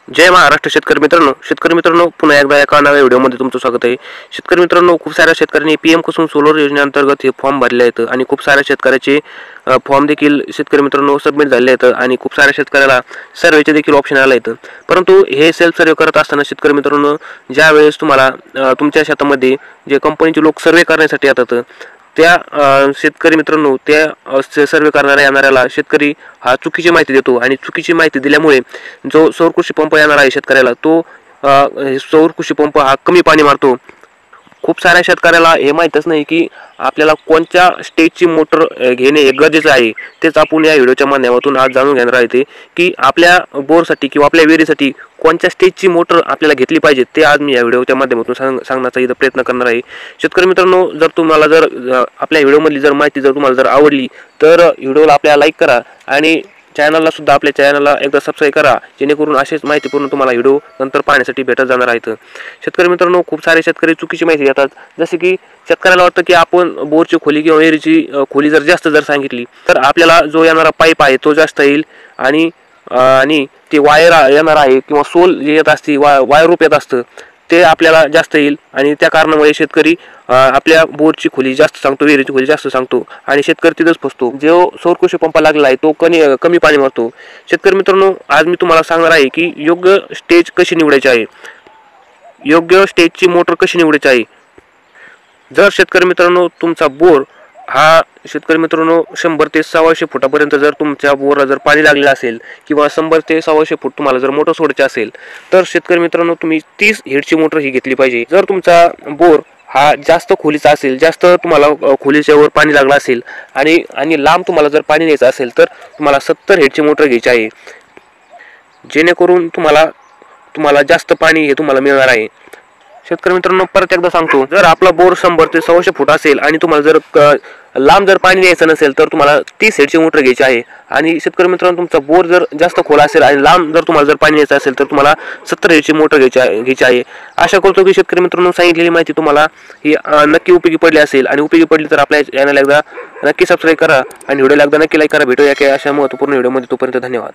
जय महाराष्ट्र शेतकरी मित्रांनो पुन्हा एकदा एका नव्या व्हिडिओमध्ये तुमचं स्वागत आहे। शेतकरी मित्रांनो, खूप साऱ्या शेतकऱ्यांनी पीएम कुसुम सोलर योजनेअंतर्गत हे फॉर्म भरले आहेत आणि खूप साऱ्या शेतकऱ्याचे फॉर्म देखील शेतकरी मित्रांनो सबमिट झाले आहेत आणि खूप साऱ्या शेतकऱ्याला सर्वेचे देखील ऑप्शन आले आहेत। परंतु हे सेल्फ सर्वे करत असताना शेतकरी मित्रांनो, ज्या वेळेस तुम्हाला तुमच्या शेतामध्ये जे कंपनीचे लोक सर्वे करण्यासाठी येतात त्या शेतकरी मित्रांनो, त्या सर्वे करणाऱ्या येणाऱ्याला शेतकरी हा चुकीची माहिती देतो आणि चुकीची माहिती दिल्यामुळे जो सौर कृषी पंप येणार आहे शेतकऱ्याला तो सौर कृषी पंप हा कमी पाणी मारतो। खूप साऱ्या शेतकऱ्याला हे माहीतच नाही की आपल्याला कोणत्या स्टेजची मोटर घेणे हे गरजेचं आहे। तेच आपण या व्हिडिओच्या माध्यमातून आज जाणून घेणार आहे की आपल्या बोरसाठी किंवा आपल्या विहिरीसाठी कोणत्या स्टेजची मोटर आपल्याला घेतली पाहिजे, ते आज मी या व्हिडिओच्या माध्यमातून सांगण्याचा इथं प्रयत्न करणार आहे। शेतकरी मित्रांनो, जर तुम्हाला आपल्या व्हिडिओमधली तुम्हाली जर तुम्हाला आवडली तर व्हिडिओला आपल्याला लाईक करा आणि चॅनलला सुद्धा आपल्या चॅनलला एकदा सबस्क्राईब करा, जेणेकरून असेच माहितीपूर्ण तुम्हाला व्हिडिओ नंतर पाहण्यासाठी भेटत जाणार आहेत। शेतकरी मित्रांनो, खूप सारे शेतकरी चुकीची माहिती देतात, जसे की शेतकऱ्याला वाटतं की आपण बोरची खोली किंवा विहिरीची खोली जास्त सांगितली तर आपल्याला जो येणारा पाईप आहे तो जास्त येईल आणि ते वायर येणार आहे किंवा सोल जे येत असते वायर रूप येत असतं ते आपल्याला जास्त येईल आणि त्या कारणामुळे शेतकरी आपल्या बोरची खोली जास्त सांगतो, विहिरीची खोली जास्त सांगतो आणि शेतकरी तिथंच फसतो। जो सौर कृषी पंप लागलेला आहे तो कमी पाणी मारतो। शेतकरी मित्रांनो, आज मी तुम्हाला सांगणार आहे की योग्य स्टेज कशी निवडायची आहे, योग्य स्टेजची मोटर कशी निवडायची आहे। जर शेतकरी मित्रांनो तुमचा बोर हा शेतकरी मित्रांनो 100 ते 125 फुटापर्यंत जर तुमच्या बोरला जर पाणी लागलेलं असेल किंवा 100 ते 125 फूट तुम्हाला जर मोटर सोडायची असेल तर शेतकरी मित्रांनो तुम्ही 30 हेडची मोटर ही घेतली पाहिजे। जर तुमचा बोर हा जास्त खोलीचा असेल, जास्त तुम्हाला खोलीच्या वर पाणी लागलं असेल आणि लांब तुम्हाला जर पाणी न्यायचं असेल तर तुम्हाला 70 हेडची मोटर घ्यायची आहे, जेणेकरून तुम्हाला जास्त पाणी हे तुम्हाला मिळणार आहे। शेतकरी मित्रांनो, परत एकदा सांगतो, जर आपला बोर 100 ते 125 फूट असेल आणि तुम्हाला जर लांब जर पाणी द्यायचं नसेल तर तुम्हाला 30 हेडची मोटर घ्यायची आहे। आणि शेतकरी मित्रांनो, तुमचा बोर जर जास्त खोल असेल आणि लांब जर तुम्हाला जर पाणी द्यायचं असेल तर तुम्हाला 70 हेडची मोटर घ्यायची आहे। आशा करतो की शेतकरी मित्रांनो सांगितलेली माहिती तुम्हाला ही नक्की उपयोगी पडली असेल आणि उपयोगी पडली तर आपल्या चॅनलला एकदा नक्की सबस्क्राईब करा आणि व्हिडिओला एकदा नक्की लाईक करा। भेटूया की अशा महत्त्वपूर्ण व्हिडिओमध्ये, तोपर्यंत धन्यवाद।